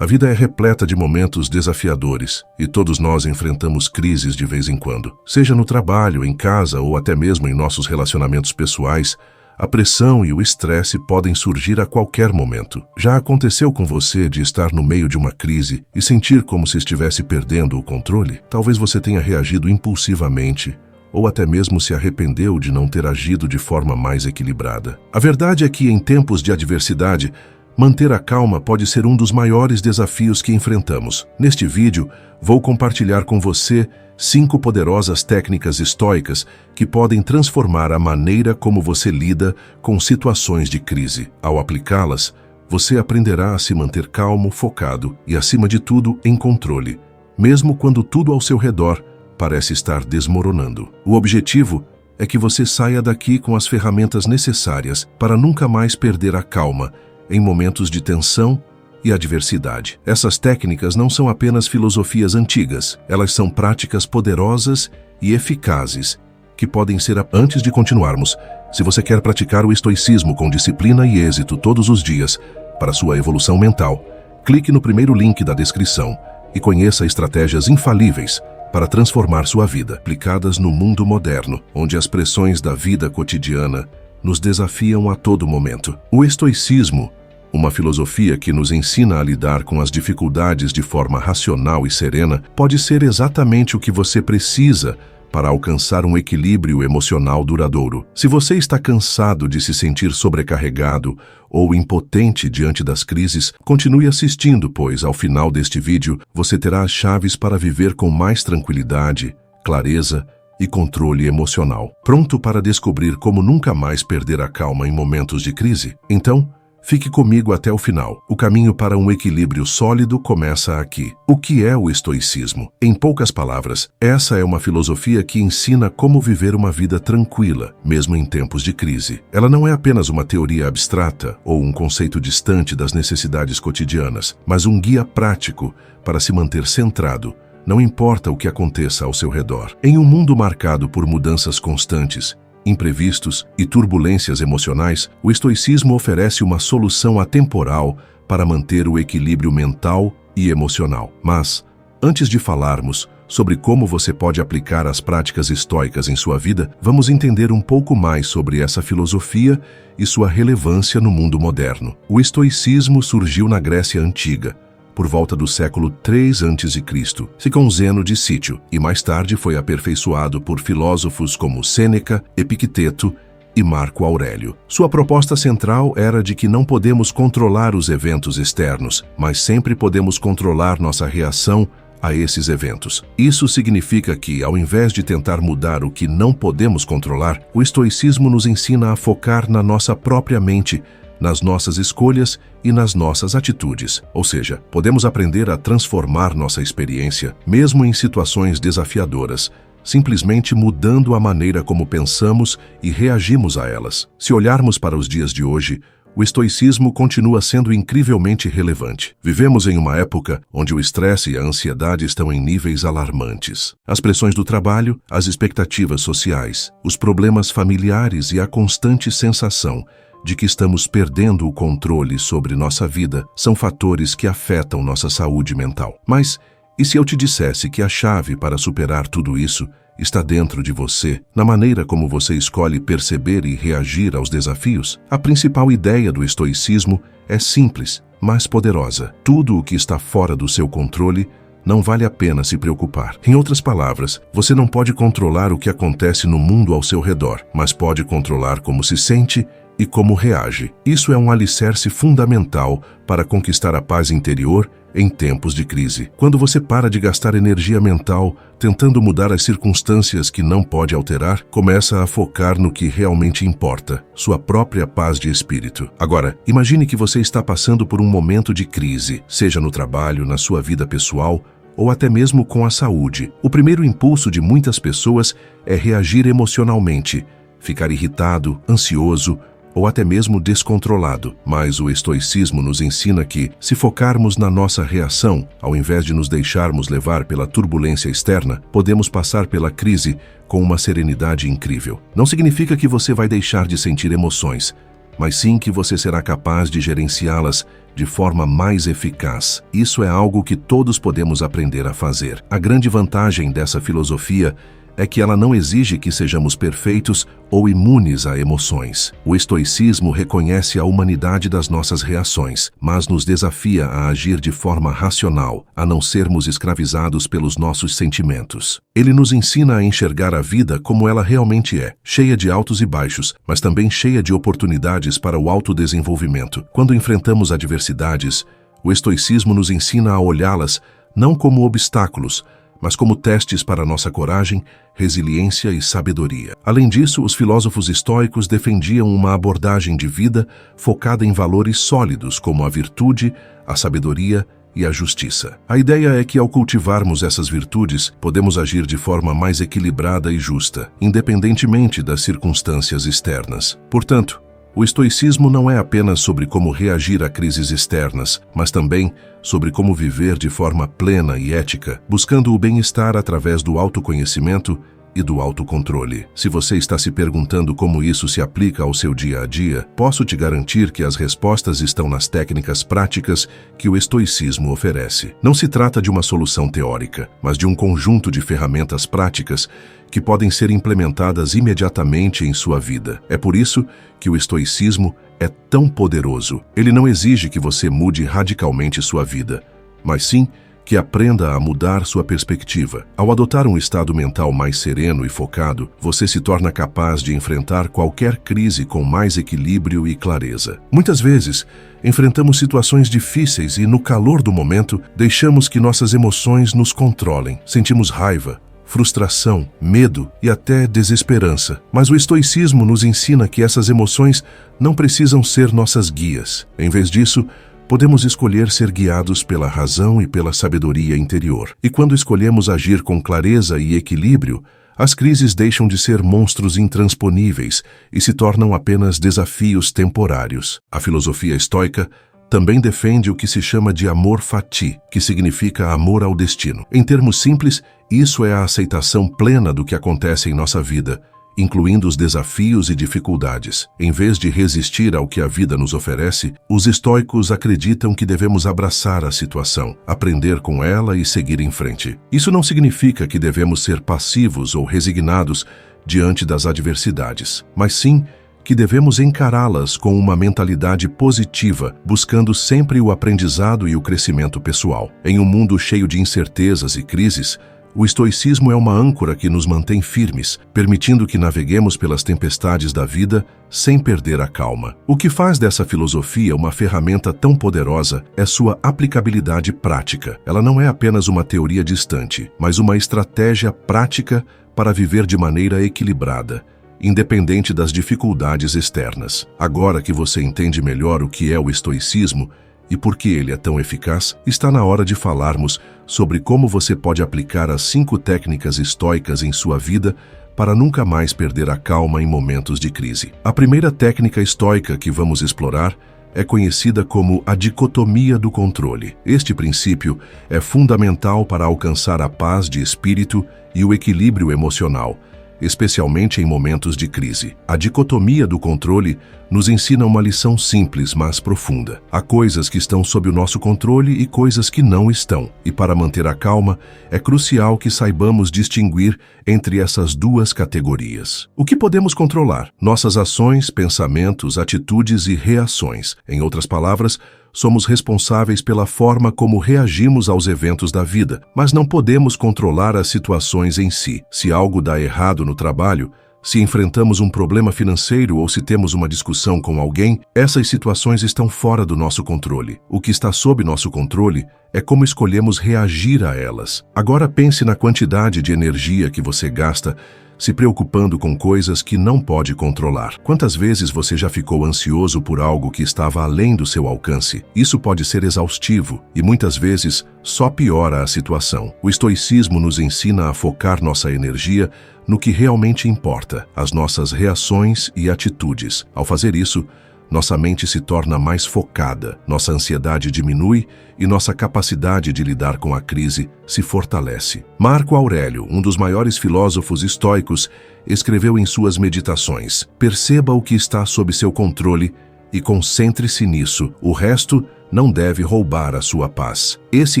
A vida é repleta de momentos desafiadores e todos nós enfrentamos crises de vez em quando. Seja no trabalho, em casa ou até mesmo em nossos relacionamentos pessoais, a pressão e o estresse podem surgir a qualquer momento. Já aconteceu com você de estar no meio de uma crise e sentir como se estivesse perdendo o controle? Talvez você tenha reagido impulsivamente ou até mesmo se arrependeu de não ter agido de forma mais equilibrada. A verdade é que, em tempos de adversidade, manter a calma pode ser um dos maiores desafios que enfrentamos. Neste vídeo, vou compartilhar com você 5 poderosas técnicas estoicas que podem transformar a maneira como você lida com situações de crise. Ao aplicá-las, você aprenderá a se manter calmo, focado e, acima de tudo, em controle, mesmo quando tudo ao seu redor parece estar desmoronando. O objetivo é que você saia daqui com as ferramentas necessárias para nunca mais perder a calma em momentos de tensão e adversidade. Essas técnicas não são apenas filosofias antigas, elas são práticas poderosas e eficazes que podem ser... Antes de continuarmos, se você quer praticar o estoicismo com disciplina e êxito todos os dias para sua evolução mental, clique no primeiro link da descrição e conheça estratégias infalíveis para transformar sua vida, aplicadas no mundo moderno, onde as pressões da vida cotidiana nos desafiam a todo momento. O estoicismo, uma filosofia que nos ensina a lidar com as dificuldades de forma racional e serena, pode ser exatamente o que você precisa para alcançar um equilíbrio emocional duradouro. Se você está cansado de se sentir sobrecarregado ou impotente diante das crises, continue assistindo, pois ao final deste vídeo você terá as chaves para viver com mais tranquilidade, clareza e controle emocional. Pronto para descobrir como nunca mais perder a calma em momentos de crise? Então, fique comigo até o final. O caminho para um equilíbrio sólido começa aqui. O que é o estoicismo? Em poucas palavras, essa é uma filosofia que ensina como viver uma vida tranquila, mesmo em tempos de crise. Ela não é apenas uma teoria abstrata ou um conceito distante das necessidades cotidianas, mas um guia prático para se manter centrado, não importa o que aconteça ao seu redor. Em um mundo marcado por mudanças constantes, imprevistos e turbulências emocionais, o estoicismo oferece uma solução atemporal para manter o equilíbrio mental e emocional. Mas, antes de falarmos sobre como você pode aplicar as práticas estoicas em sua vida, vamos entender um pouco mais sobre essa filosofia e sua relevância no mundo moderno. O estoicismo surgiu na Grécia Antiga, por volta do século III a.C., com Zeno de Sítio, e mais tarde foi aperfeiçoado por filósofos como Sêneca, Epicteto e Marco Aurélio. Sua proposta central era de que não podemos controlar os eventos externos, mas sempre podemos controlar nossa reação a esses eventos. Isso significa que, ao invés de tentar mudar o que não podemos controlar, o estoicismo nos ensina a focar na nossa própria mente, nas nossas escolhas e nas nossas atitudes. Ou seja, podemos aprender a transformar nossa experiência, mesmo em situações desafiadoras, simplesmente mudando a maneira como pensamos e reagimos a elas. Se olharmos para os dias de hoje, o estoicismo continua sendo incrivelmente relevante. Vivemos em uma época onde o estresse e a ansiedade estão em níveis alarmantes. As pressões do trabalho, as expectativas sociais, os problemas familiares e a constante sensação de que estamos perdendo o controle sobre nossa vida são fatores que afetam nossa saúde mental. Mas, e se eu te dissesse que a chave para superar tudo isso está dentro de você, na maneira como você escolhe perceber e reagir aos desafios? A principal ideia do estoicismo é simples, mas poderosa. Tudo o que está fora do seu controle não vale a pena se preocupar. Em outras palavras, você não pode controlar o que acontece no mundo ao seu redor, mas pode controlar como se sente e como reage. Isso é um alicerce fundamental para conquistar a paz interior em tempos de crise. Quando você para de gastar energia mental tentando mudar as circunstâncias que não pode alterar, começa a focar no que realmente importa, sua própria paz de espírito. Agora, imagine que você está passando por um momento de crise, seja no trabalho, na sua vida pessoal ou até mesmo com a saúde. O primeiro impulso de muitas pessoas é reagir emocionalmente, ficar irritado, ansioso ou até mesmo descontrolado. Mas o estoicismo nos ensina que, se focarmos na nossa reação, ao invés de nos deixarmos levar pela turbulência externa, podemos passar pela crise com uma serenidade incrível. Não significa que você vai deixar de sentir emoções, mas sim que você será capaz de gerenciá-las de forma mais eficaz. Isso é algo que todos podemos aprender a fazer. A grande vantagem dessa filosofia é que ela não exige que sejamos perfeitos ou imunes a emoções. O estoicismo reconhece a humanidade das nossas reações, mas nos desafia a agir de forma racional, a não sermos escravizados pelos nossos sentimentos. Ele nos ensina a enxergar a vida como ela realmente é, cheia de altos e baixos, mas também cheia de oportunidades para o autodesenvolvimento. Quando enfrentamos adversidades, o estoicismo nos ensina a olhá-las não como obstáculos, mas como testes para nossa coragem, resiliência e sabedoria. Além disso, os filósofos estoicos defendiam uma abordagem de vida focada em valores sólidos como a virtude, a sabedoria e a justiça. A ideia é que ao cultivarmos essas virtudes, podemos agir de forma mais equilibrada e justa, independentemente das circunstâncias externas. Portanto, o estoicismo não é apenas sobre como reagir a crises externas, mas também sobre como viver de forma plena e ética, buscando o bem-estar através do autoconhecimento e do autocontrole. Se você está se perguntando como isso se aplica ao seu dia a dia, posso te garantir que as respostas estão nas técnicas práticas que o estoicismo oferece. Não se trata de uma solução teórica, mas de um conjunto de ferramentas práticas que podem ser implementadas imediatamente em sua vida. É por isso que o estoicismo é tão poderoso. Ele não exige que você mude radicalmente sua vida, mas sim que aprenda a mudar sua perspectiva. Ao adotar um estado mental mais sereno e focado, você se torna capaz de enfrentar qualquer crise com mais equilíbrio e clareza. Muitas vezes, enfrentamos situações difíceis e, no calor do momento, deixamos que nossas emoções nos controlem. Sentimos raiva, frustração, medo e até desesperança. Mas o estoicismo nos ensina que essas emoções não precisam ser nossas guias. Em vez disso, podemos escolher ser guiados pela razão e pela sabedoria interior. E quando escolhemos agir com clareza e equilíbrio, as crises deixam de ser monstros intransponíveis e se tornam apenas desafios temporários. A filosofia estoica também defende o que se chama de amor fati, que significa amor ao destino. Em termos simples, isso é a aceitação plena do que acontece em nossa vida, incluindo os desafios e dificuldades. Em vez de resistir ao que a vida nos oferece, os estoicos acreditam que devemos abraçar a situação, aprender com ela e seguir em frente. Isso não significa que devemos ser passivos ou resignados diante das adversidades, mas sim que devemos encará-las com uma mentalidade positiva, buscando sempre o aprendizado e o crescimento pessoal. Em um mundo cheio de incertezas e crises, o estoicismo é uma âncora que nos mantém firmes, permitindo que naveguemos pelas tempestades da vida sem perder a calma. O que faz dessa filosofia uma ferramenta tão poderosa é sua aplicabilidade prática. Ela não é apenas uma teoria distante, mas uma estratégia prática para viver de maneira equilibrada, independente das dificuldades externas. Agora que você entende melhor o que é o estoicismo e por que ele é tão eficaz, está na hora de falarmos sobre como você pode aplicar as 5 técnicas estoicas em sua vida para nunca mais perder a calma em momentos de crise. A primeira técnica estoica que vamos explorar é conhecida como a dicotomia do controle. Este princípio é fundamental para alcançar a paz de espírito e o equilíbrio emocional, especialmente em momentos de crise. A dicotomia do controle nos ensina uma lição simples, mas profunda. Há coisas que estão sob o nosso controle e coisas que não estão. E para manter a calma, é crucial que saibamos distinguir entre essas duas categorias. O que podemos controlar? Nossas ações, pensamentos, atitudes e reações. Em outras palavras, somos responsáveis pela forma como reagimos aos eventos da vida, mas não podemos controlar as situações em si. Se algo dá errado no trabalho, se enfrentamos um problema financeiro ou se temos uma discussão com alguém, essas situações estão fora do nosso controle. O que está sob nosso controle é como escolhemos reagir a elas. Agora pense na quantidade de energia que você gasta se preocupando com coisas que não pode controlar. Quantas vezes você já ficou ansioso por algo que estava além do seu alcance? Isso pode ser exaustivo e muitas vezes só piora a situação. O estoicismo nos ensina a focar nossa energia no que realmente importa, as nossas reações e atitudes. Ao fazer isso, nossa mente se torna mais focada, nossa ansiedade diminui e nossa capacidade de lidar com a crise se fortalece. Marco Aurélio, um dos maiores filósofos estoicos, escreveu em suas meditações: perceba o que está sob seu controle e concentre-se nisso. O resto não deve roubar a sua paz. Esse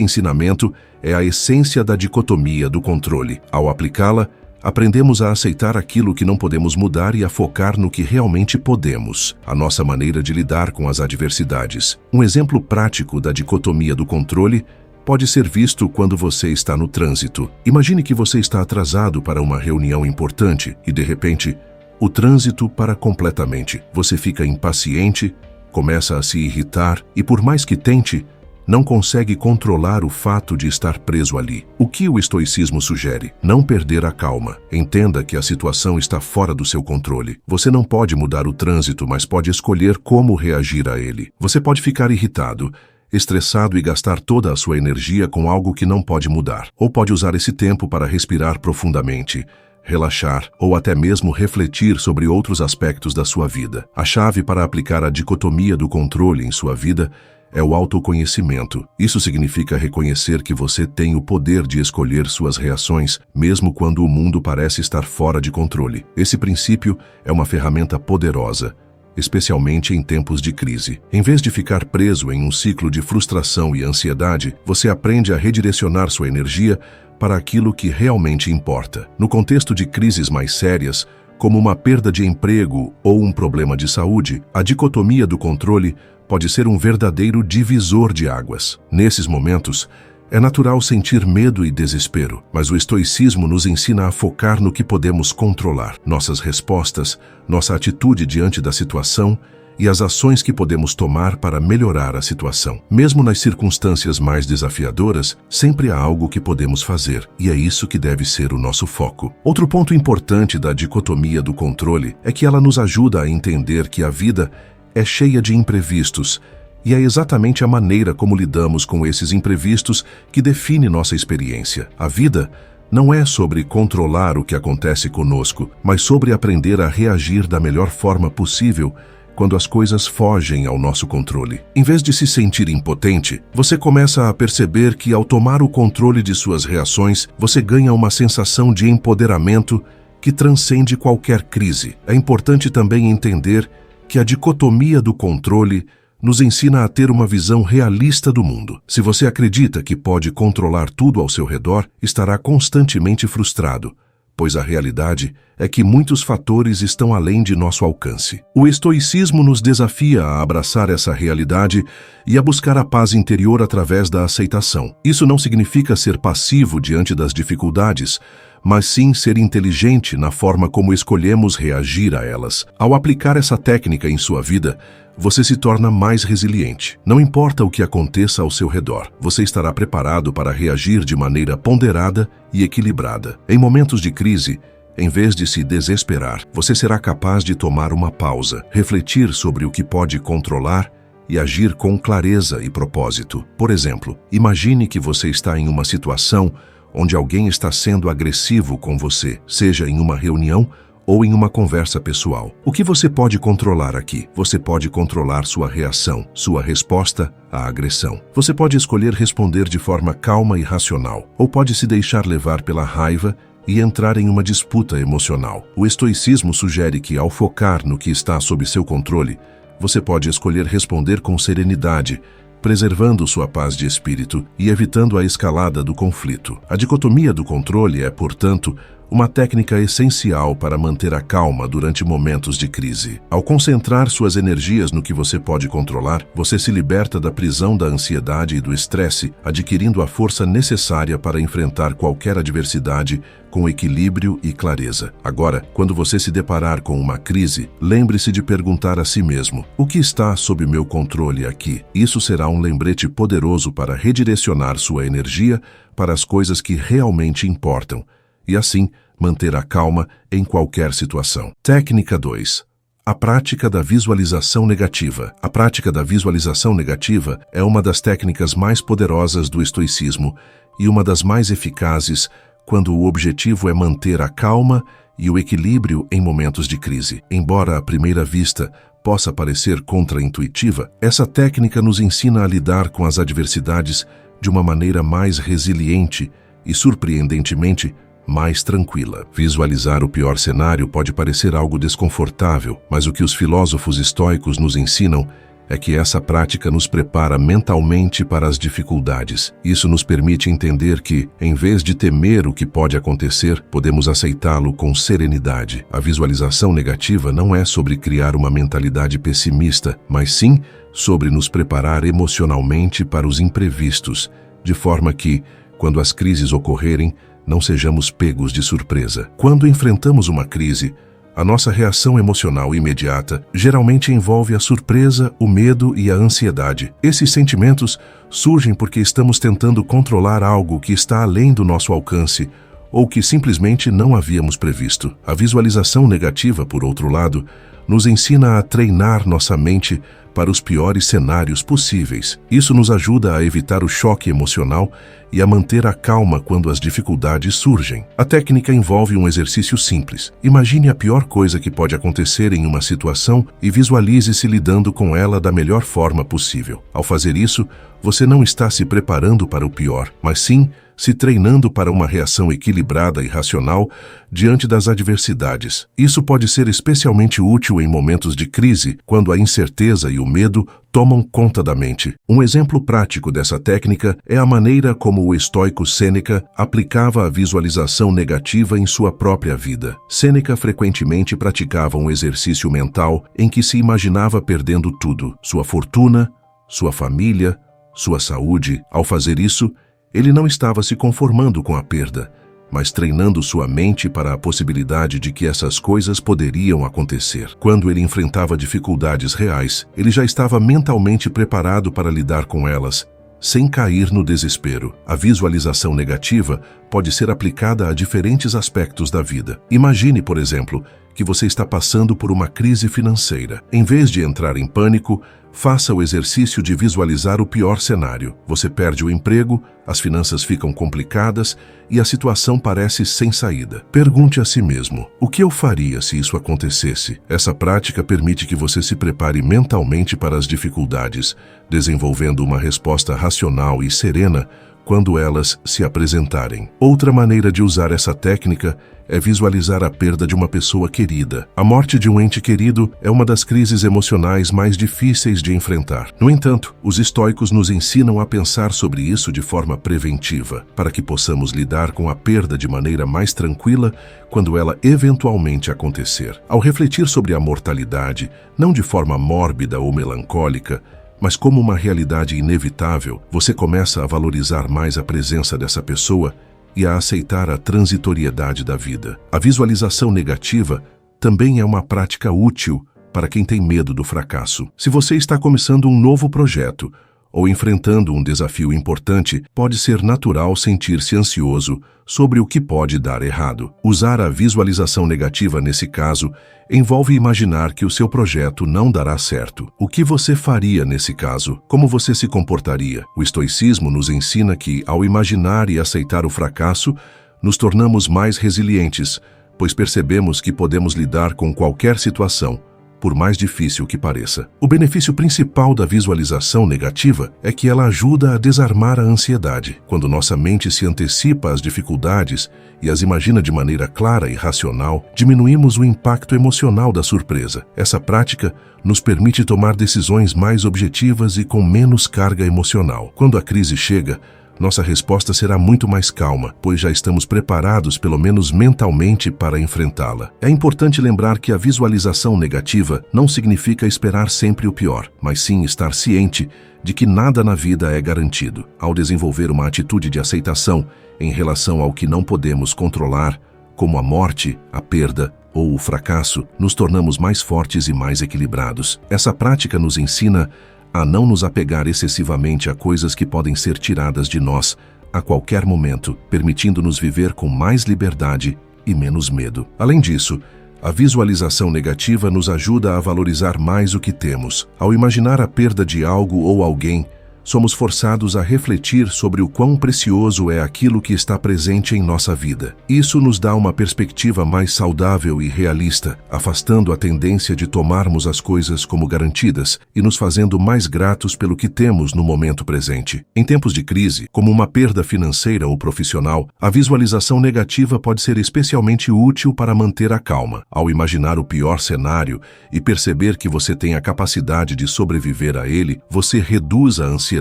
ensinamento é a essência da dicotomia do controle. Ao aplicá-la, aprendemos a aceitar aquilo que não podemos mudar e a focar no que realmente podemos, a nossa maneira de lidar com as adversidades. Um exemplo prático da dicotomia do controle pode ser visto quando você está no trânsito. Imagine que você está atrasado para uma reunião importante e, de repente, o trânsito para completamente. Você fica impaciente, começa a se irritar e, por mais que tente, não consegue controlar o fato de estar preso ali. O que o estoicismo sugere? Não perder a calma. Entenda que a situação está fora do seu controle. Você não pode mudar o trânsito, mas pode escolher como reagir a ele. Você pode ficar irritado, estressado e gastar toda a sua energia com algo que não pode mudar. Ou pode usar esse tempo para respirar profundamente, relaxar ou até mesmo refletir sobre outros aspectos da sua vida. A chave para aplicar a dicotomia do controle em sua vida é o autoconhecimento. Isso significa reconhecer que você tem o poder de escolher suas reações, mesmo quando o mundo parece estar fora de controle. Esse princípio é uma ferramenta poderosa, especialmente em tempos de crise. Em vez de ficar preso em um ciclo de frustração e ansiedade, você aprende a redirecionar sua energia para aquilo que realmente importa. No contexto de crises mais sérias, como uma perda de emprego ou um problema de saúde, a dicotomia do controle pode ser um verdadeiro divisor de águas. Nesses momentos, é natural sentir medo e desespero, mas o estoicismo nos ensina a focar no que podemos controlar, nossas respostas, nossa atitude diante da situação e as ações que podemos tomar para melhorar a situação. Mesmo nas circunstâncias mais desafiadoras, sempre há algo que podemos fazer, e é isso que deve ser o nosso foco. Outro ponto importante da dicotomia do controle é que ela nos ajuda a entender que a vida é cheia de imprevistos, e é exatamente a maneira como lidamos com esses imprevistos que define nossa experiência. A vida não é sobre controlar o que acontece conosco, mas sobre aprender a reagir da melhor forma possível quando as coisas fogem ao nosso controle. Em vez de se sentir impotente, você começa a perceber que, ao tomar o controle de suas reações, você ganha uma sensação de empoderamento que transcende qualquer crise. É importante também entender que a dicotomia do controle nos ensina a ter uma visão realista do mundo. Se você acredita que pode controlar tudo ao seu redor, estará constantemente frustrado, pois a realidade é que muitos fatores estão além de nosso alcance. O estoicismo nos desafia a abraçar essa realidade e a buscar a paz interior através da aceitação. Isso não significa ser passivo diante das dificuldades, mas sim ser inteligente na forma como escolhemos reagir a elas. Ao aplicar essa técnica em sua vida, você se torna mais resiliente. Não importa o que aconteça ao seu redor, você estará preparado para reagir de maneira ponderada e equilibrada. Em momentos de crise, em vez de se desesperar, você será capaz de tomar uma pausa, refletir sobre o que pode controlar e agir com clareza e propósito. Por exemplo, imagine que você está em uma situação onde alguém está sendo agressivo com você, seja em uma reunião ou em uma conversa pessoal. O que você pode controlar aqui? Você pode controlar sua reação, sua resposta à agressão. Você pode escolher responder de forma calma e racional, ou pode se deixar levar pela raiva e entrar em uma disputa emocional. O estoicismo sugere que, ao focar no que está sob seu controle, você pode escolher responder com serenidade, preservando sua paz de espírito e evitando a escalada do conflito. A dicotomia do controle é, portanto, uma técnica essencial para manter a calma durante momentos de crise. Ao concentrar suas energias no que você pode controlar, você se liberta da prisão da ansiedade e do estresse, adquirindo a força necessária para enfrentar qualquer adversidade com equilíbrio e clareza. Agora, quando você se deparar com uma crise, lembre-se de perguntar a si mesmo: o que está sob meu controle aqui? Isso será um lembrete poderoso para redirecionar sua energia para as coisas que realmente importam, e assim manter a calma em qualquer situação. Técnica 2. A prática da visualização negativa. A prática da visualização negativa é uma das técnicas mais poderosas do estoicismo e uma das mais eficazes quando o objetivo é manter a calma e o equilíbrio em momentos de crise. Embora à primeira vista possa parecer contraintuitiva, essa técnica nos ensina a lidar com as adversidades de uma maneira mais resiliente e, surpreendentemente, mais tranquila. Visualizar o pior cenário pode parecer algo desconfortável, mas o que os filósofos estoicos nos ensinam é que essa prática nos prepara mentalmente para as dificuldades. Isso nos permite entender que, em vez de temer o que pode acontecer, podemos aceitá-lo com serenidade. A visualização negativa não é sobre criar uma mentalidade pessimista, mas sim sobre nos preparar emocionalmente para os imprevistos, de forma que, quando as crises ocorrerem, não sejamos pegos de surpresa. Quando enfrentamos uma crise, a nossa reação emocional imediata geralmente envolve a surpresa, o medo e a ansiedade. Esses sentimentos surgem porque estamos tentando controlar algo que está além do nosso alcance ou que simplesmente não havíamos previsto. A visualização negativa, por outro lado, nos ensina a treinar nossa mente para os piores cenários possíveis. Isso nos ajuda a evitar o choque emocional e a manter a calma quando as dificuldades surgem. A técnica envolve um exercício simples. Imagine a pior coisa que pode acontecer em uma situação e visualize-se lidando com ela da melhor forma possível. Ao fazer isso, você não está se preparando para o pior, mas sim se treinando para uma reação equilibrada e racional diante das adversidades. Isso pode ser especialmente útil em momentos de crise, quando a incerteza e o medo tomam conta da mente. Um exemplo prático dessa técnica é a maneira como o estoico Sêneca aplicava a visualização negativa em sua própria vida. Sêneca frequentemente praticava um exercício mental em que se imaginava perdendo tudo: sua fortuna, sua família, sua saúde. Ao fazer isso, ele não estava se conformando com a perda, mas treinando sua mente para a possibilidade de que essas coisas poderiam acontecer. Quando ele enfrentava dificuldades reais, ele já estava mentalmente preparado para lidar com elas, sem cair no desespero. A visualização negativa pode ser aplicada a diferentes aspectos da vida. Imagine, por exemplo, que você está passando por uma crise financeira. Em vez de entrar em pânico, faça o exercício de visualizar o pior cenário. Você perde o emprego, as finanças ficam complicadas e a situação parece sem saída. Pergunte a si mesmo: o que eu faria se isso acontecesse? Essa prática permite que você se prepare mentalmente para as dificuldades, desenvolvendo uma resposta racional e serena quando elas se apresentarem. Outra maneira de usar essa técnica é visualizar a perda de uma pessoa querida. A morte de um ente querido é uma das crises emocionais mais difíceis de enfrentar. No entanto, os estoicos nos ensinam a pensar sobre isso de forma preventiva, para que possamos lidar com a perda de maneira mais tranquila quando ela eventualmente acontecer. Ao refletir sobre a mortalidade, não de forma mórbida ou melancólica, mas como uma realidade inevitável, você começa a valorizar mais a presença dessa pessoa e a aceitar a transitoriedade da vida. A visualização negativa também é uma prática útil para quem tem medo do fracasso. Se você está começando um novo projeto ou enfrentando um desafio importante, pode ser natural sentir-se ansioso sobre o que pode dar errado. Usar a visualização negativa nesse caso envolve imaginar que o seu projeto não dará certo. O que você faria nesse caso? Como você se comportaria? O estoicismo nos ensina que, ao imaginar e aceitar o fracasso, nos tornamos mais resilientes, pois percebemos que podemos lidar com qualquer situação, por mais difícil que pareça. O benefício principal da visualização negativa é que ela ajuda a desarmar a ansiedade. Quando nossa mente se antecipa às dificuldades e as imagina de maneira clara e racional, diminuímos o impacto emocional da surpresa. Essa prática nos permite tomar decisões mais objetivas e com menos carga emocional. Quando a crise chega, nossa resposta será muito mais calma, pois já estamos preparados, pelo menos mentalmente, para enfrentá-la. É importante lembrar que a visualização negativa não significa esperar sempre o pior, mas sim estar ciente de que nada na vida é garantido. Ao desenvolver uma atitude de aceitação em relação ao que não podemos controlar, como a morte, a perda ou o fracasso, nos tornamos mais fortes e mais equilibrados. Essa prática nos ensina a não nos apegar excessivamente a coisas que podem ser tiradas de nós a qualquer momento, permitindo-nos viver com mais liberdade e menos medo. Além disso, a visualização negativa nos ajuda a valorizar mais o que temos. Ao imaginar a perda de algo ou alguém, somos forçados a refletir sobre o quão precioso é aquilo que está presente em nossa vida. Isso nos dá uma perspectiva mais saudável e realista, afastando a tendência de tomarmos as coisas como garantidas e nos fazendo mais gratos pelo que temos no momento presente. Em tempos de crise, como uma perda financeira ou profissional, a visualização negativa pode ser especialmente útil para manter a calma. Ao imaginar o pior cenário e perceber que você tem a capacidade de sobreviver a ele, você reduz a ansiedade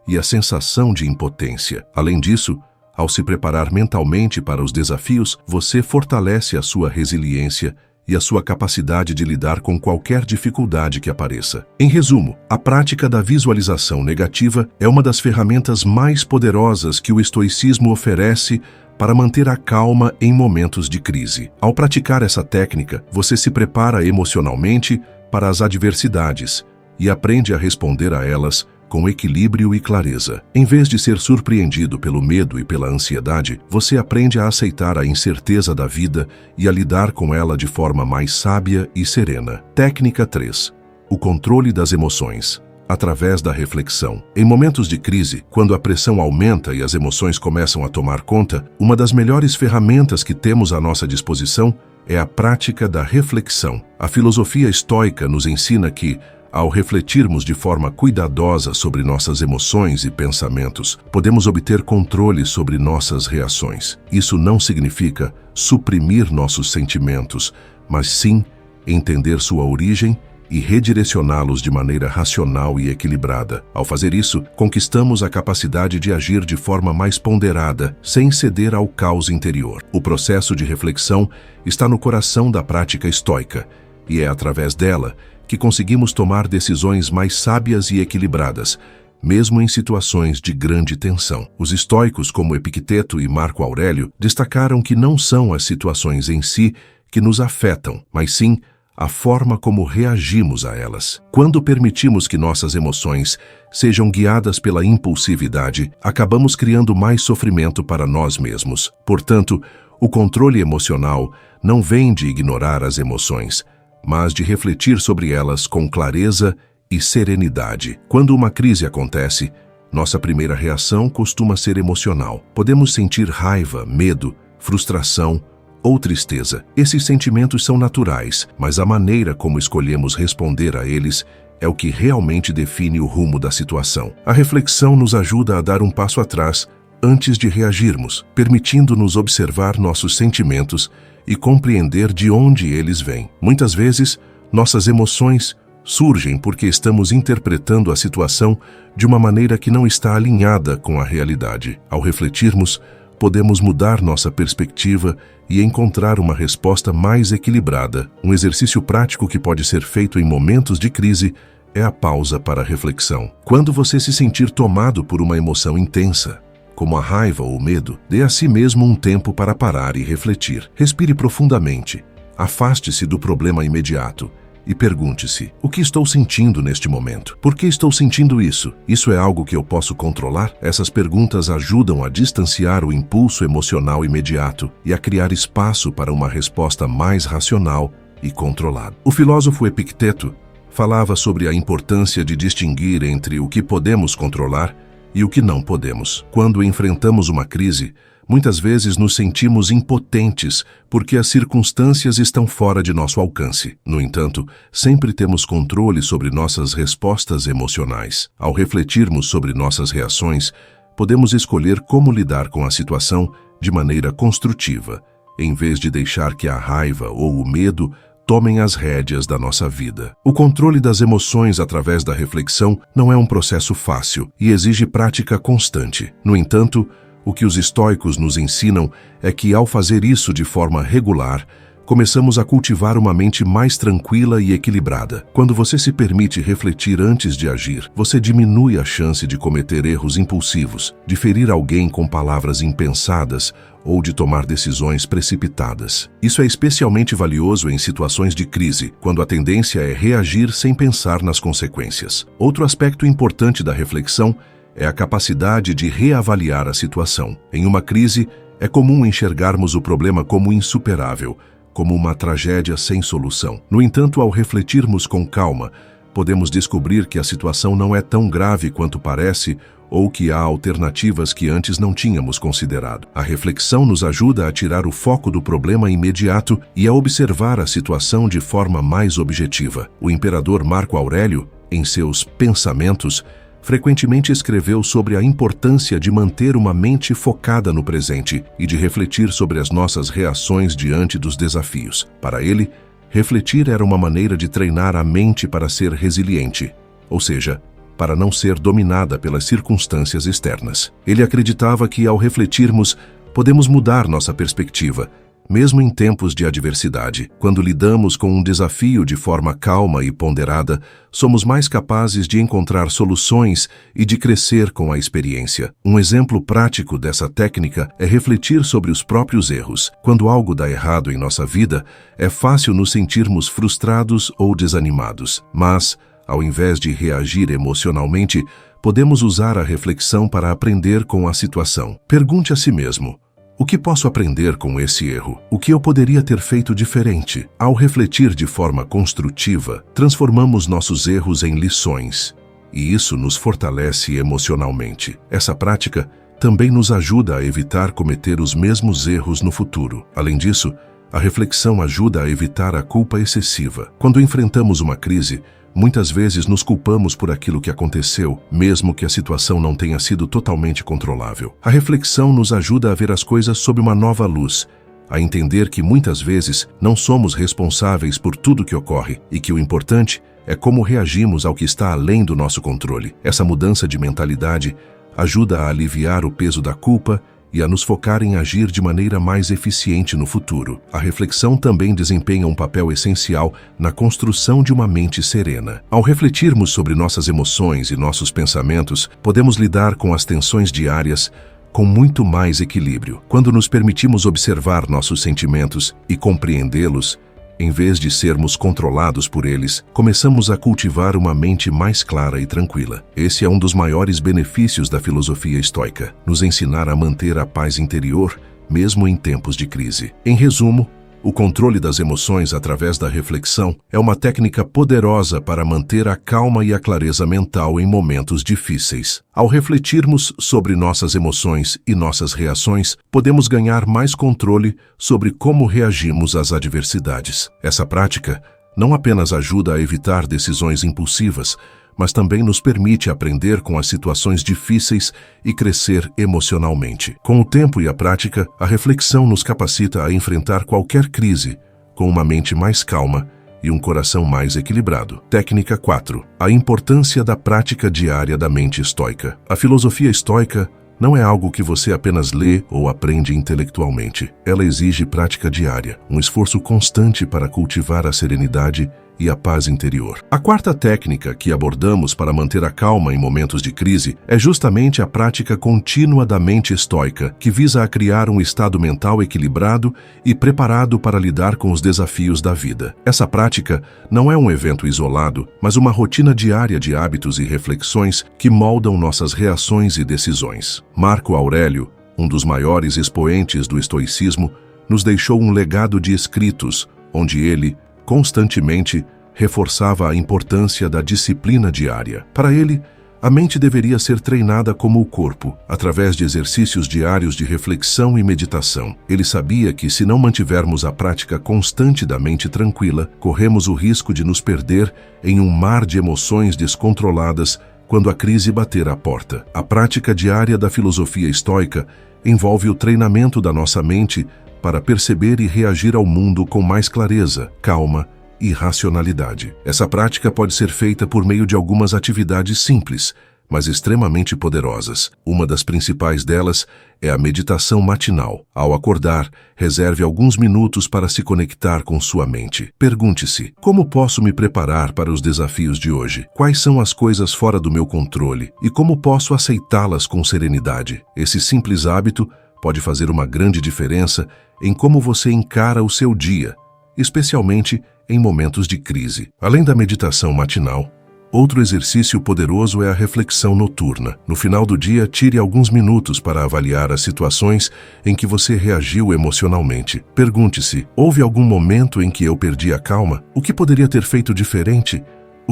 e a sensação de impotência. Além disso, ao se preparar mentalmente para os desafios, você fortalece a sua resiliência e a sua capacidade de lidar com qualquer dificuldade que apareça. Em resumo, a prática da visualização negativa é uma das ferramentas mais poderosas que o estoicismo oferece para manter a calma em momentos de crise. Ao praticar essa técnica, você se prepara emocionalmente para as adversidades e aprende a responder a elas com equilíbrio e clareza. Em vez de ser surpreendido pelo medo e pela ansiedade, você aprende a aceitar a incerteza da vida e a lidar com ela de forma mais sábia e serena. Técnica 3. O controle das emoções. Através da reflexão. Em momentos de crise, quando a pressão aumenta e as emoções começam a tomar conta, uma das melhores ferramentas que temos à nossa disposição é a prática da reflexão. A filosofia estoica nos ensina que, ao refletirmos de forma cuidadosa sobre nossas emoções e pensamentos, podemos obter controle sobre nossas reações. Isso não significa suprimir nossos sentimentos, mas sim entender sua origem e redirecioná-los de maneira racional e equilibrada. Ao fazer isso, conquistamos a capacidade de agir de forma mais ponderada, sem ceder ao caos interior. O processo de reflexão está no coração da prática estoica, e é através dela que conseguimos tomar decisões mais sábias e equilibradas, mesmo em situações de grande tensão. Os estoicos, como Epicteto e Marco Aurélio, destacaram que não são as situações em si que nos afetam, mas sim a forma como reagimos a elas. Quando permitimos que nossas emoções sejam guiadas pela impulsividade, acabamos criando mais sofrimento para nós mesmos. Portanto, o controle emocional não vem de ignorar as emoções, mas de refletir sobre elas com clareza e serenidade. Quando uma crise acontece, nossa primeira reação costuma ser emocional. Podemos sentir raiva, medo, frustração ou tristeza. Esses sentimentos são naturais, mas a maneira como escolhemos responder a eles é o que realmente define o rumo da situação. A reflexão nos ajuda a dar um passo atrás antes de reagirmos, permitindo-nos observar nossos sentimentos e compreender de onde eles vêm. Muitas vezes, nossas emoções surgem porque estamos interpretando a situação de uma maneira que não está alinhada com a realidade. Ao refletirmos, podemos mudar nossa perspectiva e encontrar uma resposta mais equilibrada. Um exercício prático que pode ser feito em momentos de crise é a pausa para a reflexão. Quando você se sentir tomado por uma emoção intensa, como a raiva ou o medo, dê a si mesmo um tempo para parar e refletir. Respire profundamente, afaste-se do problema imediato e pergunte-se: o que estou sentindo neste momento? Por que estou sentindo isso? Isso é algo que eu posso controlar? Essas perguntas ajudam a distanciar o impulso emocional imediato e a criar espaço para uma resposta mais racional e controlada. O filósofo Epicteto falava sobre a importância de distinguir entre o que podemos controlar e o que não podemos. Quando enfrentamos uma crise, muitas vezes nos sentimos impotentes porque as circunstâncias estão fora de nosso alcance. No entanto, sempre temos controle sobre nossas respostas emocionais. Ao refletirmos sobre nossas reações, podemos escolher como lidar com a situação de maneira construtiva, em vez de deixar que a raiva ou o medo tomem as rédeas da nossa vida. O controle das emoções através da reflexão não é um processo fácil e exige prática constante. No entanto, o que os estoicos nos ensinam é que, ao fazer isso de forma regular, começamos a cultivar uma mente mais tranquila e equilibrada. Quando você se permite refletir antes de agir, você diminui a chance de cometer erros impulsivos, de ferir alguém com palavras impensadas ou de tomar decisões precipitadas. Isso é especialmente valioso em situações de crise, quando a tendência é reagir sem pensar nas consequências. Outro aspecto importante da reflexão é a capacidade de reavaliar a situação. Em uma crise, é comum enxergarmos o problema como insuperável, como uma tragédia sem solução. No entanto, ao refletirmos com calma, podemos descobrir que a situação não é tão grave quanto parece ou que há alternativas que antes não tínhamos considerado. A reflexão nos ajuda a tirar o foco do problema imediato e a observar a situação de forma mais objetiva. O imperador Marco Aurélio, em seus Pensamentos, frequentemente escreveu sobre a importância de manter uma mente focada no presente e de refletir sobre as nossas reações diante dos desafios. Para ele, refletir era uma maneira de treinar a mente para ser resiliente, ou seja, para não ser dominada pelas circunstâncias externas. Ele acreditava que, ao refletirmos, podemos mudar nossa perspectiva, mesmo em tempos de adversidade. Quando lidamos com um desafio de forma calma e ponderada, somos mais capazes de encontrar soluções e de crescer com a experiência. Um exemplo prático dessa técnica é refletir sobre os próprios erros. Quando algo dá errado em nossa vida, é fácil nos sentirmos frustrados ou desanimados. Mas, ao invés de reagir emocionalmente, podemos usar a reflexão para aprender com a situação. Pergunte a si mesmo: o que posso aprender com esse erro? O que eu poderia ter feito diferente? Ao refletir de forma construtiva, transformamos nossos erros em lições, e isso nos fortalece emocionalmente. Essa prática também nos ajuda a evitar cometer os mesmos erros no futuro. Além disso, a reflexão ajuda a evitar a culpa excessiva. Quando enfrentamos uma crise, muitas vezes nos culpamos por aquilo que aconteceu, mesmo que a situação não tenha sido totalmente controlável. A reflexão nos ajuda a ver as coisas sob uma nova luz, a entender que muitas vezes não somos responsáveis por tudo que ocorre e que o importante é como reagimos ao que está além do nosso controle. Essa mudança de mentalidade ajuda a aliviar o peso da culpa e a nos focar em agir de maneira mais eficiente no futuro. A reflexão também desempenha um papel essencial na construção de uma mente serena. Ao refletirmos sobre nossas emoções e nossos pensamentos, podemos lidar com as tensões diárias com muito mais equilíbrio. Quando nos permitimos observar nossos sentimentos e compreendê-los, em vez de sermos controlados por eles, começamos a cultivar uma mente mais clara e tranquila. Esse é um dos maiores benefícios da filosofia estoica, nos ensinar a manter a paz interior, mesmo em tempos de crise. Em resumo, o controle das emoções através da reflexão é uma técnica poderosa para manter a calma e a clareza mental em momentos difíceis. Ao refletirmos sobre nossas emoções e nossas reações, podemos ganhar mais controle sobre como reagimos às adversidades. Essa prática não apenas ajuda a evitar decisões impulsivas, mas também nos permite aprender com as situações difíceis e crescer emocionalmente. Com o tempo e a prática, a reflexão nos capacita a enfrentar qualquer crise com uma mente mais calma e um coração mais equilibrado. Técnica 4. A importância da prática diária da mente estoica. A filosofia estoica não é algo que você apenas lê ou aprende intelectualmente. Ela exige prática diária, um esforço constante para cultivar a serenidade e a paz interior. A quarta técnica que abordamos para manter a calma em momentos de crise é justamente a prática contínua da mente estoica, que visa a criar um estado mental equilibrado e preparado para lidar com os desafios da vida. Essa prática não é um evento isolado, mas uma rotina diária de hábitos e reflexões que moldam nossas reações e decisões. Marco Aurélio, um dos maiores expoentes do estoicismo, nos deixou um legado de escritos, onde ele, constantemente, reforçava a importância da disciplina diária. Para ele, a mente deveria ser treinada como o corpo, através de exercícios diários de reflexão e meditação. Ele sabia que, se não mantivermos a prática constante da mente tranquila, corremos o risco de nos perder em um mar de emoções descontroladas quando a crise bater à porta. A prática diária da filosofia estoica envolve o treinamento da nossa mente para perceber e reagir ao mundo com mais clareza, calma e racionalidade. Essa prática pode ser feita por meio de algumas atividades simples, mas extremamente poderosas. Uma das principais delas é a meditação matinal. Ao acordar, reserve alguns minutos para se conectar com sua mente. Pergunte-se: como posso me preparar para os desafios de hoje? Quais são as coisas fora do meu controle? E como posso aceitá-las com serenidade? Esse simples hábito pode fazer uma grande diferença em como você encara o seu dia, especialmente em momentos de crise. Além da meditação matinal, outro exercício poderoso é a reflexão noturna. No final do dia, tire alguns minutos para avaliar as situações em que você reagiu emocionalmente. Pergunte-se: houve algum momento em que eu perdi a calma? O que poderia ter feito diferente?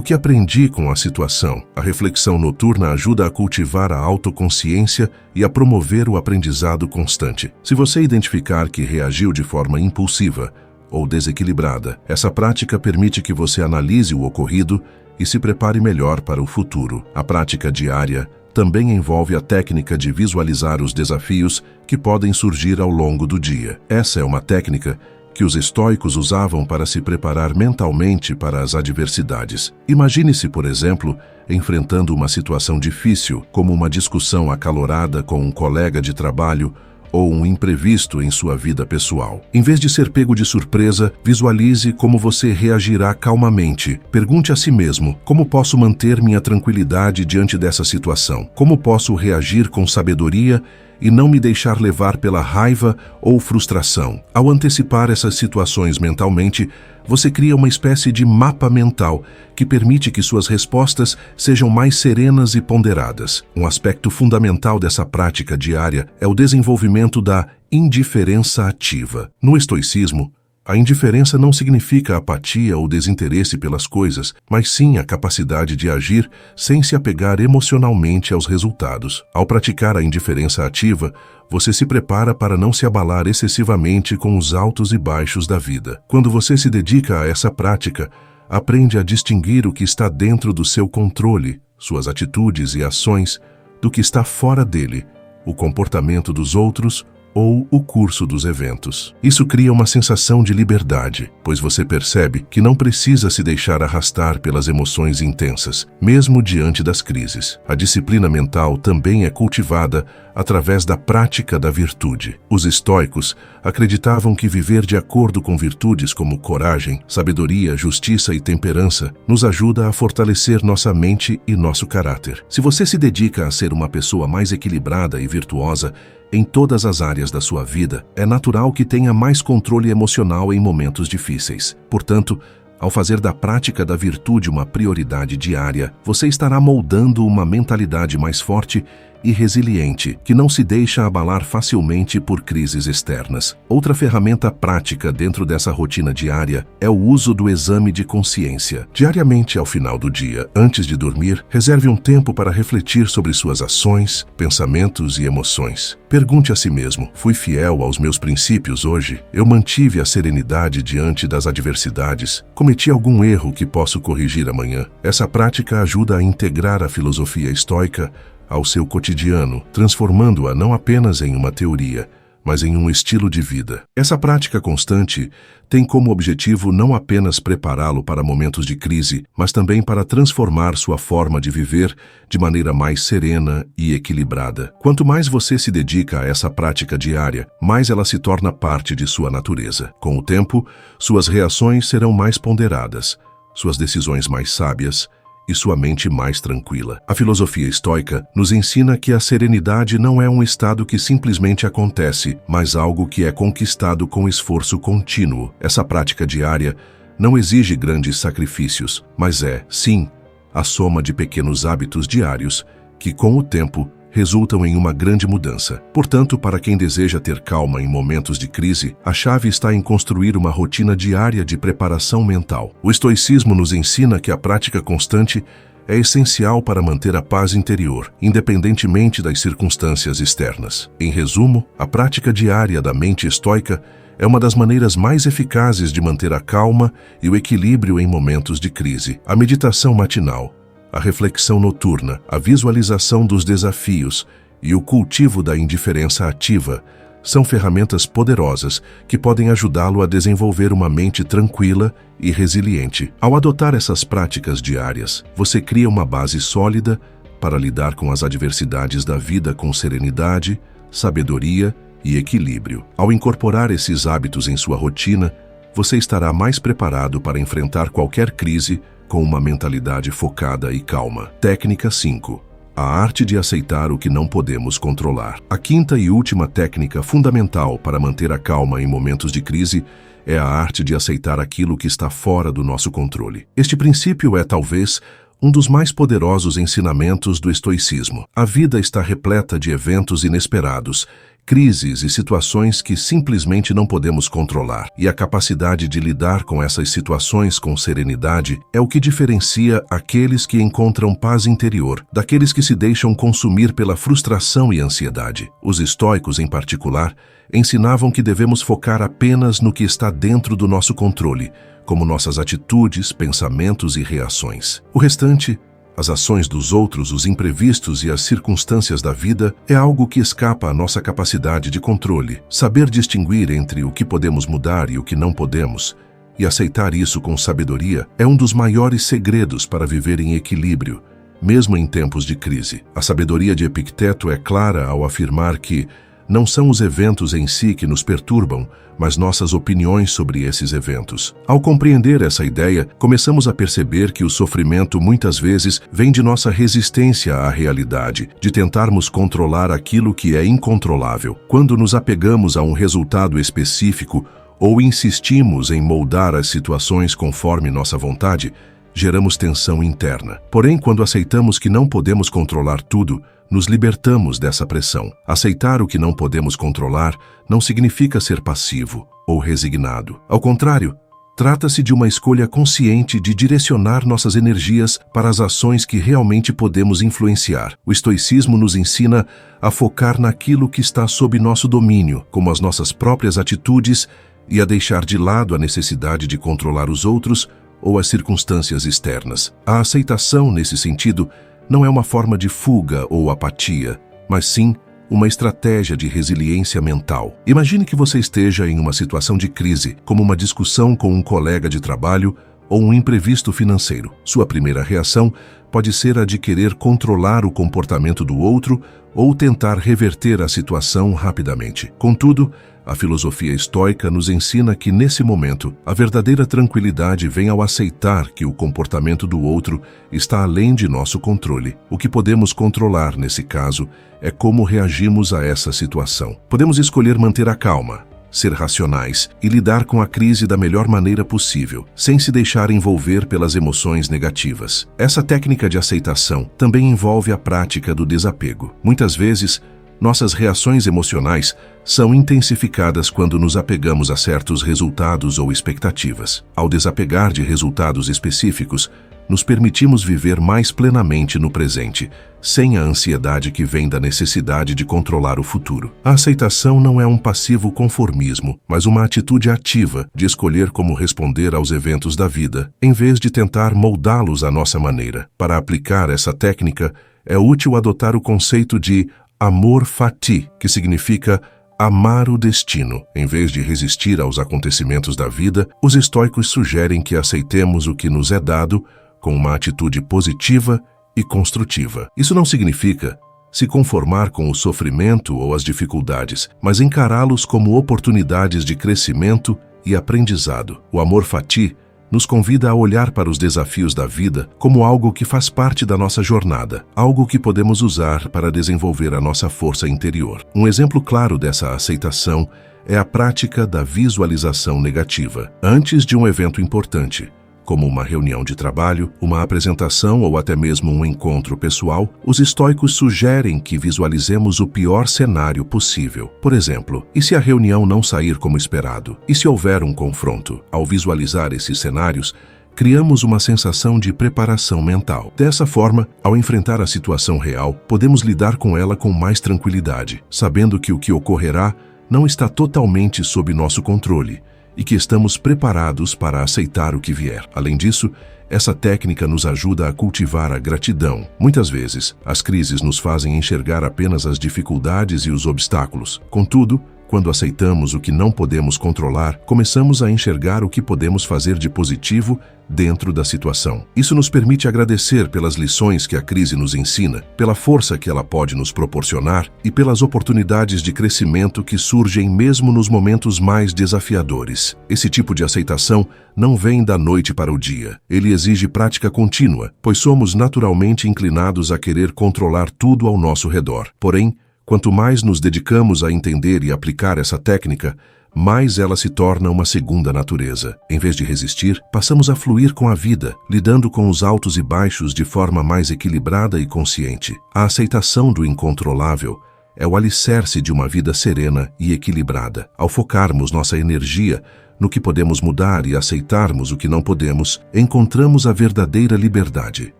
O que aprendi com a situação? A reflexão noturna ajuda a cultivar a autoconsciência e a promover o aprendizado constante. Se você identificar que reagiu de forma impulsiva ou desequilibrada, essa prática permite que você analise o ocorrido e se prepare melhor para o futuro. A prática diária também envolve a técnica de visualizar os desafios que podem surgir ao longo do dia. Essa é uma técnica que os estoicos usavam para se preparar mentalmente para as adversidades. Imagine-se, por exemplo, enfrentando uma situação difícil, como uma discussão acalorada com um colega de trabalho ou um imprevisto em sua vida pessoal. Em vez de ser pego de surpresa, visualize como você reagirá calmamente. Pergunte a si mesmo: como posso manter minha tranquilidade diante dessa situação? Como posso reagir com sabedoria e não me deixar levar pela raiva ou frustração? Ao antecipar essas situações mentalmente, você cria uma espécie de mapa mental que permite que suas respostas sejam mais serenas e ponderadas. Um aspecto fundamental dessa prática diária é o desenvolvimento da indiferença ativa. No estoicismo, a indiferença não significa apatia ou desinteresse pelas coisas, mas sim a capacidade de agir sem se apegar emocionalmente aos resultados. Ao praticar a indiferença ativa, você se prepara para não se abalar excessivamente com os altos e baixos da vida. Quando você se dedica a essa prática, aprende a distinguir o que está dentro do seu controle, suas atitudes e ações, do que está fora dele, o comportamento dos outros ou o curso dos eventos. Isso cria uma sensação de liberdade, pois você percebe que não precisa se deixar arrastar pelas emoções intensas, mesmo diante das crises. A disciplina mental também é cultivada através da prática da virtude. Os estoicos acreditavam que viver de acordo com virtudes como coragem, sabedoria, justiça e temperança nos ajuda a fortalecer nossa mente e nosso caráter. Se você se dedica a ser uma pessoa mais equilibrada e virtuosa em todas as áreas da sua vida, é natural que tenha mais controle emocional em momentos difíceis. Portanto, ao fazer da prática da virtude uma prioridade diária, você estará moldando uma mentalidade mais forte e resiliente, que não se deixa abalar facilmente por crises externas. Outra ferramenta prática dentro dessa rotina diária é o uso do exame de consciência. Diariamente, ao final do dia, antes de dormir, reserve um tempo para refletir sobre suas ações, pensamentos e emoções. Pergunte a si mesmo: fui fiel aos meus princípios hoje? Eu mantive a serenidade diante das adversidades? Cometi algum erro que posso corrigir amanhã? Essa prática ajuda a integrar a filosofia estoica ao seu cotidiano, transformando-a não apenas em uma teoria, mas em um estilo de vida. Essa prática constante tem como objetivo não apenas prepará-lo para momentos de crise, mas também para transformar sua forma de viver de maneira mais serena e equilibrada. Quanto mais você se dedica a essa prática diária, mais ela se torna parte de sua natureza. Com o tempo, suas reações serão mais ponderadas, suas decisões mais sábias e sua mente mais tranquila. A filosofia estoica nos ensina que a serenidade não é um estado que simplesmente acontece, mas algo que é conquistado com esforço contínuo. Essa prática diária não exige grandes sacrifícios, mas é, sim, a soma de pequenos hábitos diários que, com o tempo, resultam em uma grande mudança. Portanto, para quem deseja ter calma em momentos de crise, a chave está em construir uma rotina diária de preparação mental. O estoicismo nos ensina que a prática constante é essencial para manter a paz interior, independentemente das circunstâncias externas. Em resumo, a prática diária da mente estoica é uma das maneiras mais eficazes de manter a calma e o equilíbrio em momentos de crise. A meditação matinal, a reflexão noturna, a visualização dos desafios e o cultivo da indiferença ativa são ferramentas poderosas que podem ajudá-lo a desenvolver uma mente tranquila e resiliente. Ao adotar essas práticas diárias, você cria uma base sólida para lidar com as adversidades da vida com serenidade, sabedoria e equilíbrio. Ao incorporar esses hábitos em sua rotina, você estará mais preparado para enfrentar qualquer crise com uma mentalidade focada e calma. Técnica 5. A arte de aceitar o que não podemos controlar. A quinta e última técnica fundamental para manter a calma em momentos de crise é a arte de aceitar aquilo que está fora do nosso controle. Este princípio é, talvez, um dos mais poderosos ensinamentos do estoicismo. A vida está repleta de eventos inesperados, crises e situações que simplesmente não podemos controlar. E a capacidade de lidar com essas situações com serenidade é o que diferencia aqueles que encontram paz interior daqueles que se deixam consumir pela frustração e ansiedade. Os estoicos, em particular, ensinavam que devemos focar apenas no que está dentro do nosso controle, como nossas atitudes, pensamentos e reações. O restante, as ações dos outros, os imprevistos e as circunstâncias da vida, é algo que escapa à nossa capacidade de controle. Saber distinguir entre o que podemos mudar e o que não podemos, e aceitar isso com sabedoria, é um dos maiores segredos para viver em equilíbrio, mesmo em tempos de crise. A sabedoria de Epicteto é clara ao afirmar que não são os eventos em si que nos perturbam, mas nossas opiniões sobre esses eventos. Ao compreender essa ideia, começamos a perceber que o sofrimento muitas vezes vem de nossa resistência à realidade, de tentarmos controlar aquilo que é incontrolável. Quando nos apegamos a um resultado específico ou insistimos em moldar as situações conforme nossa vontade, geramos tensão interna. Porém, quando aceitamos que não podemos controlar tudo, nos libertamos dessa pressão. Aceitar o que não podemos controlar não significa ser passivo ou resignado. Ao contrário, trata-se de uma escolha consciente de direcionar nossas energias para as ações que realmente podemos influenciar. O estoicismo nos ensina a focar naquilo que está sob nosso domínio, como as nossas próprias atitudes, e a deixar de lado a necessidade de controlar os outros ou as circunstâncias externas. A aceitação, nesse sentido, não é uma forma de fuga ou apatia, mas sim uma estratégia de resiliência mental. Imagine que você esteja em uma situação de crise, como uma discussão com um colega de trabalho ou um imprevisto financeiro. Sua primeira reação pode ser a de querer controlar o comportamento do outro ou tentar reverter a situação rapidamente. Contudo, a filosofia estoica nos ensina que, nesse momento, a verdadeira tranquilidade vem ao aceitar que o comportamento do outro está além de nosso controle. O que podemos controlar, nesse caso, é como reagimos a essa situação. Podemos escolher manter a calma, ser racionais e lidar com a crise da melhor maneira possível, sem se deixar envolver pelas emoções negativas. Essa técnica de aceitação também envolve a prática do desapego. Muitas vezes, nossas reações emocionais são intensificadas quando nos apegamos a certos resultados ou expectativas. Ao desapegar de resultados específicos, nos permitimos viver mais plenamente no presente, sem a ansiedade que vem da necessidade de controlar o futuro. A aceitação não é um passivo conformismo, mas uma atitude ativa de escolher como responder aos eventos da vida, em vez de tentar moldá-los à nossa maneira. Para aplicar essa técnica, é útil adotar o conceito de amor fati, que significa amar o destino. Em vez de resistir aos acontecimentos da vida, os estoicos sugerem que aceitemos o que nos é dado com uma atitude positiva e construtiva. Isso não significa se conformar com o sofrimento ou as dificuldades, mas encará-los como oportunidades de crescimento e aprendizado. O amor fati nos convida a olhar para os desafios da vida como algo que faz parte da nossa jornada, algo que podemos usar para desenvolver a nossa força interior. Um exemplo claro dessa aceitação é a prática da visualização negativa. Antes de um evento importante, como uma reunião de trabalho, uma apresentação ou até mesmo um encontro pessoal, os estoicos sugerem que visualizemos o pior cenário possível. Por exemplo, e se a reunião não sair como esperado? E se houver um confronto? Ao visualizar esses cenários, criamos uma sensação de preparação mental. Dessa forma, ao enfrentar a situação real, podemos lidar com ela com mais tranquilidade, sabendo que o que ocorrerá não está totalmente sob nosso controle, e que estamos preparados para aceitar o que vier. Além disso, essa técnica nos ajuda a cultivar a gratidão. Muitas vezes, as crises nos fazem enxergar apenas as dificuldades e os obstáculos. Contudo, quando aceitamos o que não podemos controlar, começamos a enxergar o que podemos fazer de positivo dentro da situação. Isso nos permite agradecer pelas lições que a crise nos ensina, pela força que ela pode nos proporcionar e pelas oportunidades de crescimento que surgem mesmo nos momentos mais desafiadores. Esse tipo de aceitação não vem da noite para o dia. Ele exige prática contínua, pois somos naturalmente inclinados a querer controlar tudo ao nosso redor. Porém, quanto mais nos dedicamos a entender e aplicar essa técnica, mais ela se torna uma segunda natureza. Em vez de resistir, passamos a fluir com a vida, lidando com os altos e baixos de forma mais equilibrada e consciente. A aceitação do incontrolável é o alicerce de uma vida serena e equilibrada. Ao focarmos nossa energia no que podemos mudar e aceitarmos o que não podemos, encontramos a verdadeira liberdade.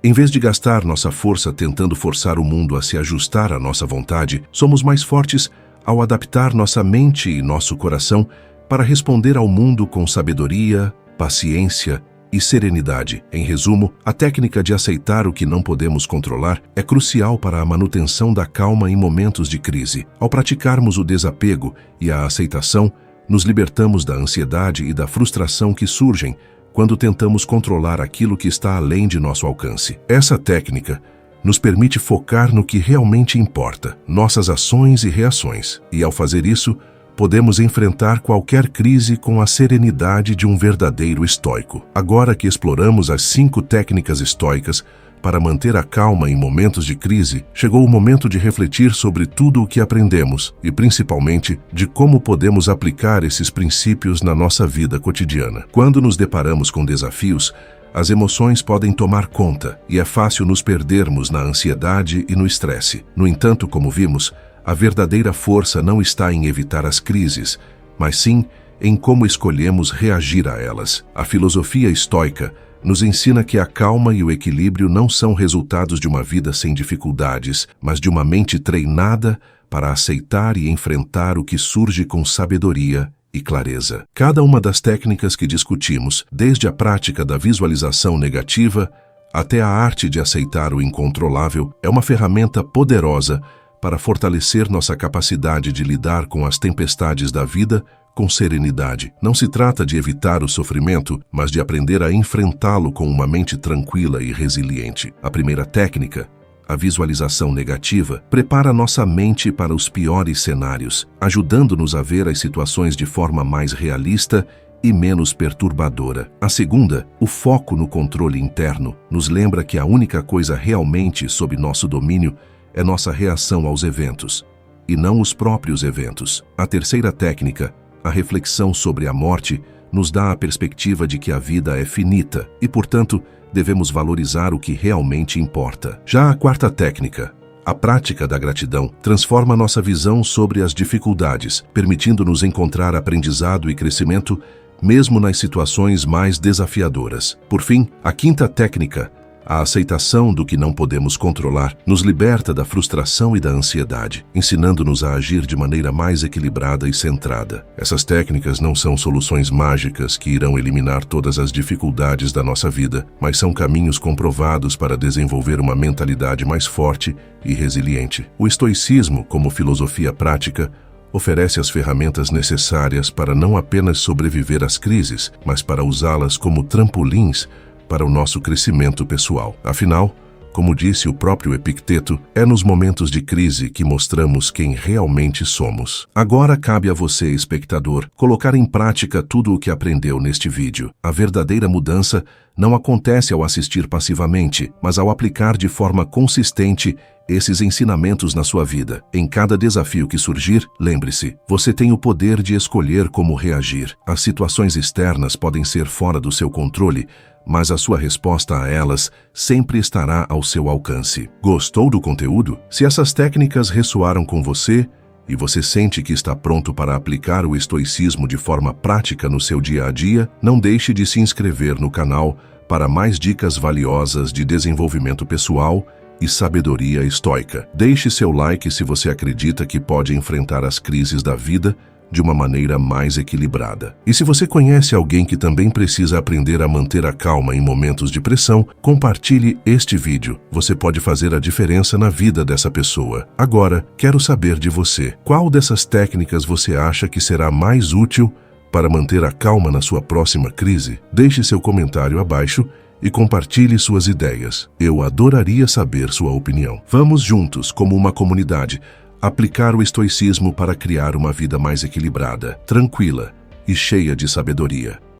Em vez de gastar nossa força tentando forçar o mundo a se ajustar à nossa vontade, somos mais fortes ao adaptar nossa mente e nosso coração para responder ao mundo com sabedoria, paciência e serenidade. Em resumo, a técnica de aceitar o que não podemos controlar é crucial para a manutenção da calma em momentos de crise. Ao praticarmos o desapego e a aceitação, nos libertamos da ansiedade e da frustração que surgem quando tentamos controlar aquilo que está além de nosso alcance. Essa técnica nos permite focar no que realmente importa, nossas ações e reações, e ao fazer isso, podemos enfrentar qualquer crise com a serenidade de um verdadeiro estoico. Agora que exploramos as 5 técnicas estoicas para manter a calma em momentos de crise, chegou o momento de refletir sobre tudo o que aprendemos e, principalmente, de como podemos aplicar esses princípios na nossa vida cotidiana. Quando nos deparamos com desafios, as emoções podem tomar conta e é fácil nos perdermos na ansiedade e no estresse. No entanto, como vimos, a verdadeira força não está em evitar as crises, mas sim em como escolhemos reagir a elas. A filosofia estoica nos ensina que a calma e o equilíbrio não são resultados de uma vida sem dificuldades, mas de uma mente treinada para aceitar e enfrentar o que surge com sabedoria e clareza. Cada uma das técnicas que discutimos, desde a prática da visualização negativa até a arte de aceitar o incontrolável, é uma ferramenta poderosa para fortalecer nossa capacidade de lidar com as tempestades da vida com serenidade. Não se trata de evitar o sofrimento, mas de aprender a enfrentá-lo com uma mente tranquila e resiliente. A primeira técnica, a visualização negativa, prepara nossa mente para os piores cenários, ajudando-nos a ver as situações de forma mais realista e menos perturbadora. A segunda, o foco no controle interno, nos lembra que a única coisa realmente sob nosso domínio é nossa reação aos eventos, e não os próprios eventos. A terceira técnica, a reflexão sobre a morte, nos dá a perspectiva de que a vida é finita e, portanto, devemos valorizar o que realmente importa. Já a quarta técnica, a prática da gratidão, transforma nossa visão sobre as dificuldades, permitindo-nos encontrar aprendizado e crescimento mesmo nas situações mais desafiadoras. Por fim, a quinta técnica, a aceitação do que não podemos controlar, nos liberta da frustração e da ansiedade, ensinando-nos a agir de maneira mais equilibrada e centrada. Essas técnicas não são soluções mágicas que irão eliminar todas as dificuldades da nossa vida, mas são caminhos comprovados para desenvolver uma mentalidade mais forte e resiliente. O estoicismo, como filosofia prática, oferece as ferramentas necessárias para não apenas sobreviver às crises, mas para usá-las como trampolins para o nosso crescimento pessoal. Afinal, como disse o próprio Epicteto, é nos momentos de crise que mostramos quem realmente somos. Agora cabe a você, espectador, colocar em prática tudo o que aprendeu neste vídeo. A verdadeira mudança não acontece ao assistir passivamente, mas ao aplicar de forma consistente esses ensinamentos na sua vida. Em cada desafio que surgir, lembre-se, você tem o poder de escolher como reagir. As situações externas podem ser fora do seu controle, mas a sua resposta a elas sempre estará ao seu alcance. Gostou do conteúdo? Se essas técnicas ressoaram com você e você sente que está pronto para aplicar o estoicismo de forma prática no seu dia a dia, não deixe de se inscrever no canal para mais dicas valiosas de desenvolvimento pessoal e sabedoria estoica. Deixe seu like se você acredita que pode enfrentar as crises da vida de uma maneira mais equilibrada. E se você conhece alguém que também precisa aprender a manter a calma em momentos de pressão, compartilhe este vídeo. Você pode fazer a diferença na vida dessa pessoa. Agora, quero saber de você. Qual dessas técnicas você acha que será mais útil para manter a calma na sua próxima crise? Deixe seu comentário abaixo e compartilhe suas ideias. Eu adoraria saber sua opinião. Vamos juntos, como uma comunidade, aplicar o estoicismo para criar uma vida mais equilibrada, tranquila e cheia de sabedoria.